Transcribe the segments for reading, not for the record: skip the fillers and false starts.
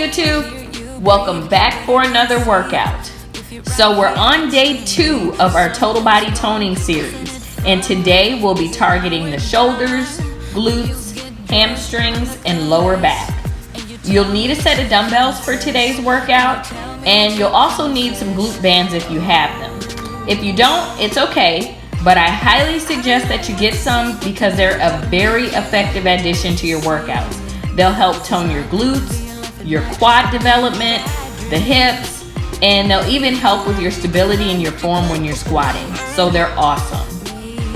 YouTube, welcome back for another workout. So we're on day 2 of our total body toning series, and today we'll be targeting the shoulders, glutes, hamstrings, and lower back. You'll need a set of dumbbells for today's workout, and you'll also need some glute bands if you have them. If you don't, it's okay, but I highly suggest that you get some because they're a very effective addition to your workouts. They'll help tone your glutes, your quad development, the hips, and they'll even help with your stability and your form when you're squatting. So they're awesome.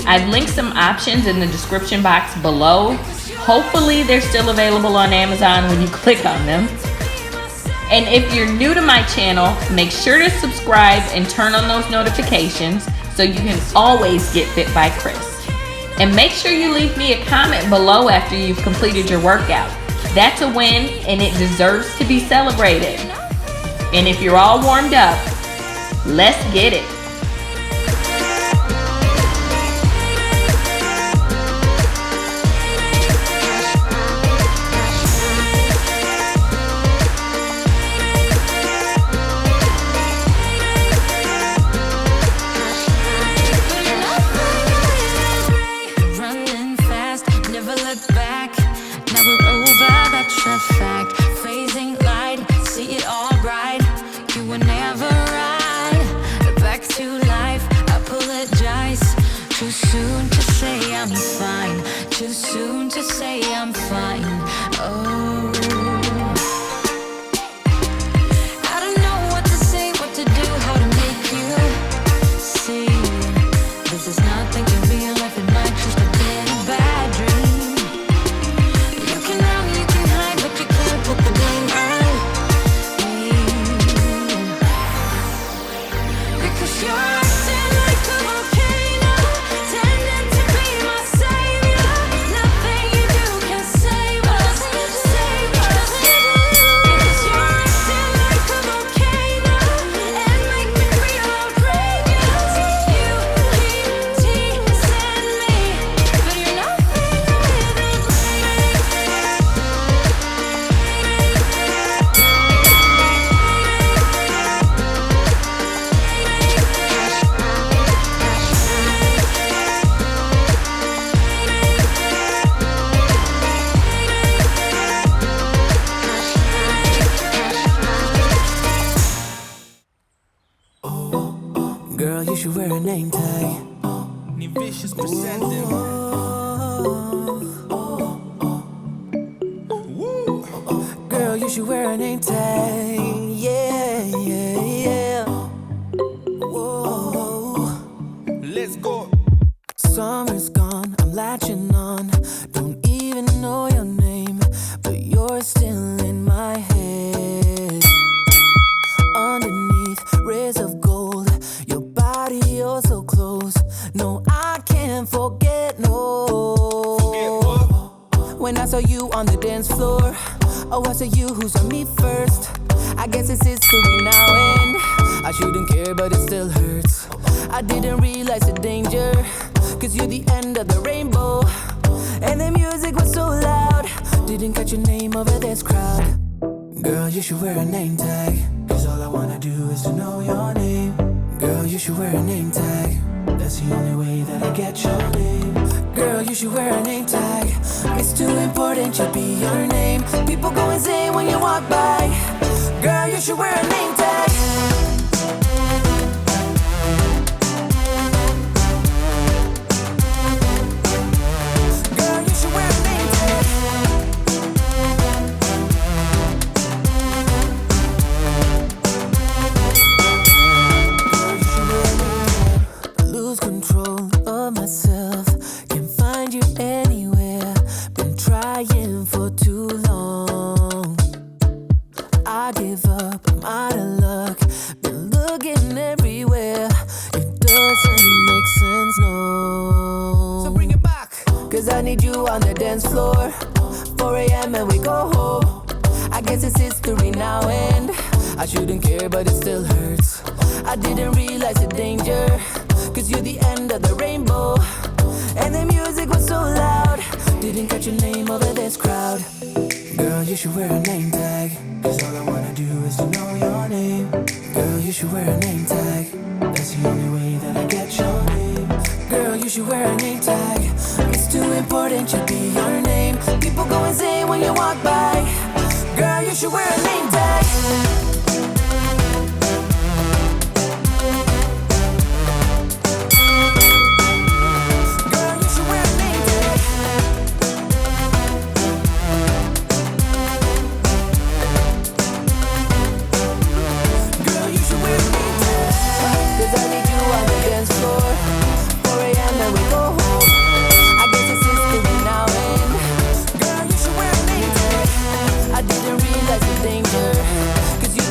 I've linked some options in the description box below. Hopefully they're still available on Amazon when you click on them. And if you're new to my channel, make sure to subscribe and turn on those notifications so you can always get fit by Chris. And make sure you leave me a comment below after you've completed your workout. That's a win and it deserves to be celebrated. And if you're all warmed up, let's get it. Girl, you should wear a name tag. Vicious presenting. Girl, you should wear a name tag. Yeah, yeah, yeah. Whoa. Let's go. Summer's gone, I'm latching on. Don't even know your name, but you're still in my head. Underneath rays of gold, your body, you're so close. No, I can't forget, no. Forget what? When I saw you on the dance floor, oh, I saw you who saw me first. I guess it's history now, and I shouldn't care, but it still hurts. I didn't realize the danger, cause you're the end of the rainbow. And the music was so loud, didn't catch your name over this crowd. Girl, you should wear a name tag, cause all I wanna do is to know your name. Girl, you should wear a name tag, that's the only way that I get your name. Girl, you should wear a name tag, it's too important, should be your name. People go insane when you walk by. Girl, you should wear a name tag. Girl, you should wear a name tag. Lose control of myself, can't find you anywhere. Been trying for too long. I give up, I'm out of luck. Been looking everywhere, it doesn't make sense, no. So bring it back. Cause I need you on the dance floor. 4 a.m. and we go home. I guess it's history now, and I shouldn't care, but it still hurts. I didn't realize the danger, cause you're the end of the rainbow. And the music was so loud, didn't catch your name over this crowd. Girl, you should wear a name tag, cause all I should wear a name tag. Girl, you should wear a name tag. Girl, you should wear a name tag. 'Cause I need you on the dance floor. 4 a.m. and we go home. I guess it's history now and girl, you should wear a name tag. I didn't realize the danger, 'cause you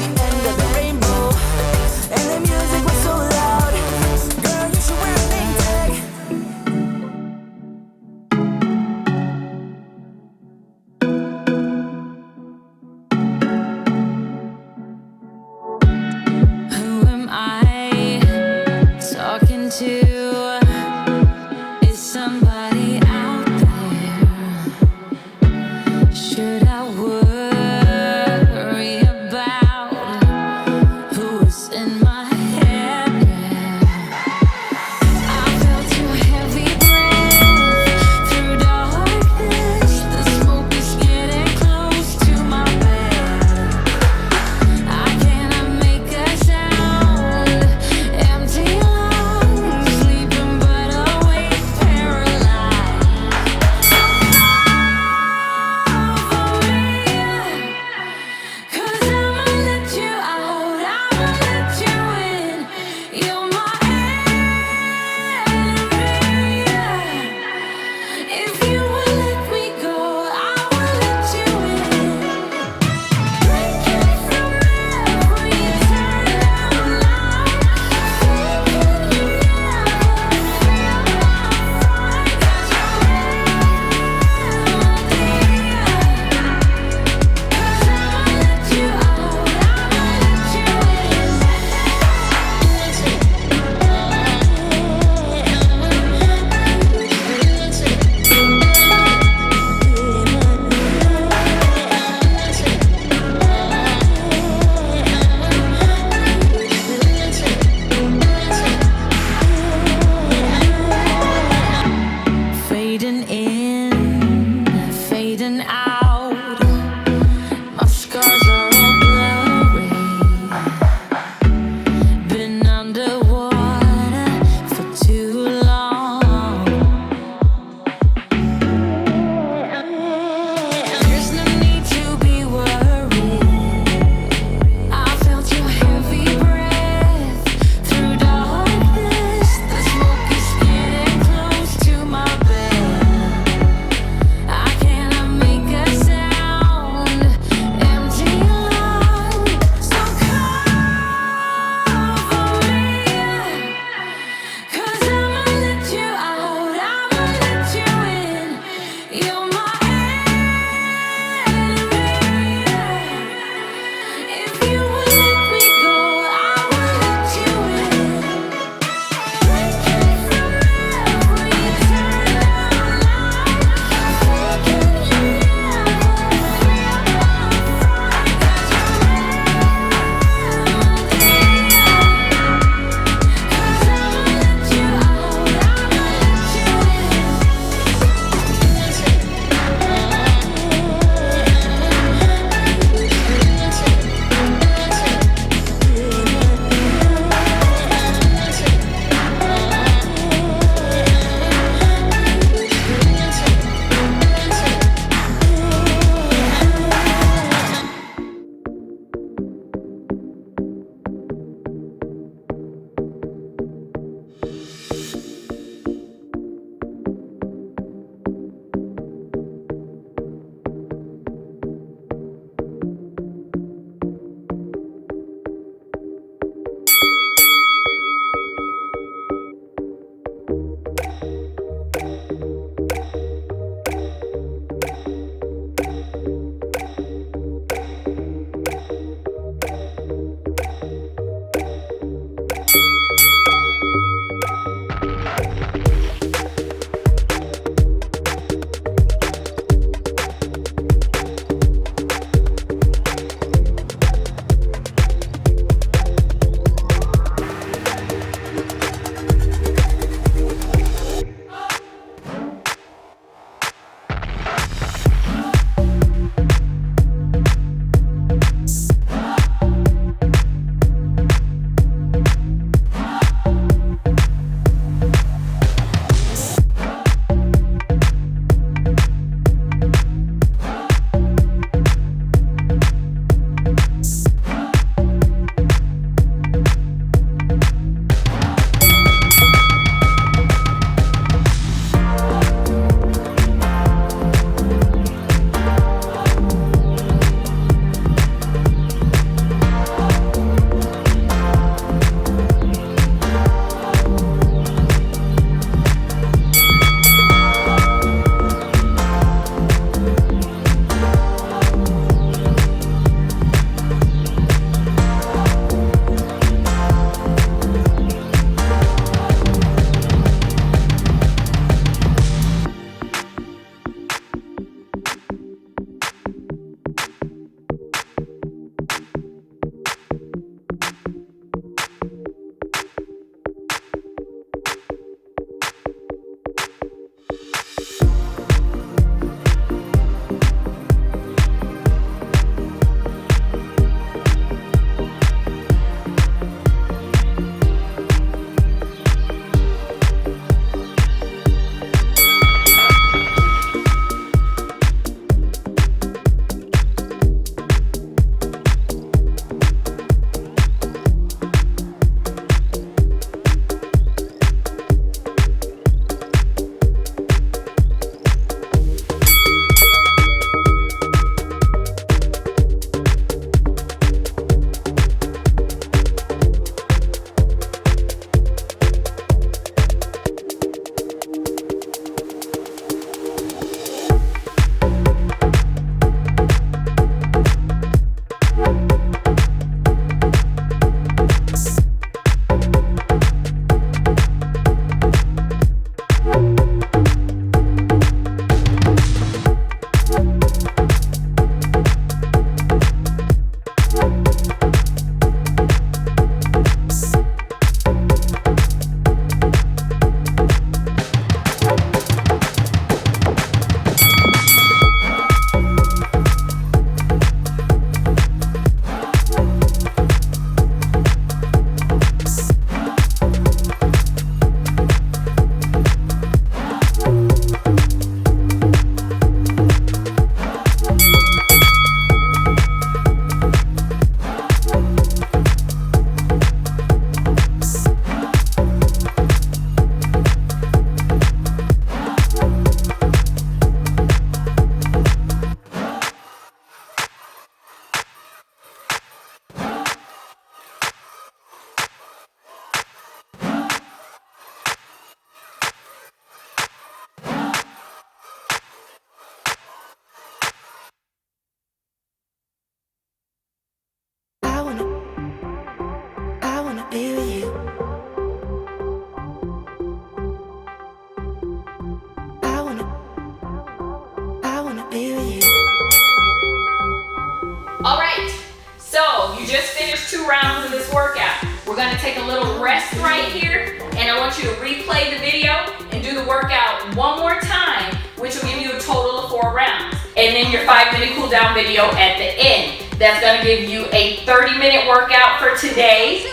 Alright, so you just finished 2 rounds of this workout. We're going to take a little rest right here, and I want you to replay the video and do the workout one more time, which will give you a total of 4 rounds. And then your 5-minute cool down video at the end. That's going to give you a 30-minute workout for today.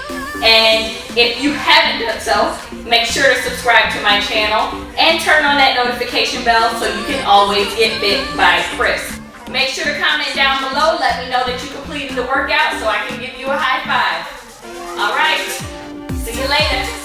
And if you haven't done so, make sure to subscribe to my channel and turn on that notification bell so you can always get bit by Chris. Make sure to comment down below, let me know that you completed the workout so I can give you a high five. All right, see you later.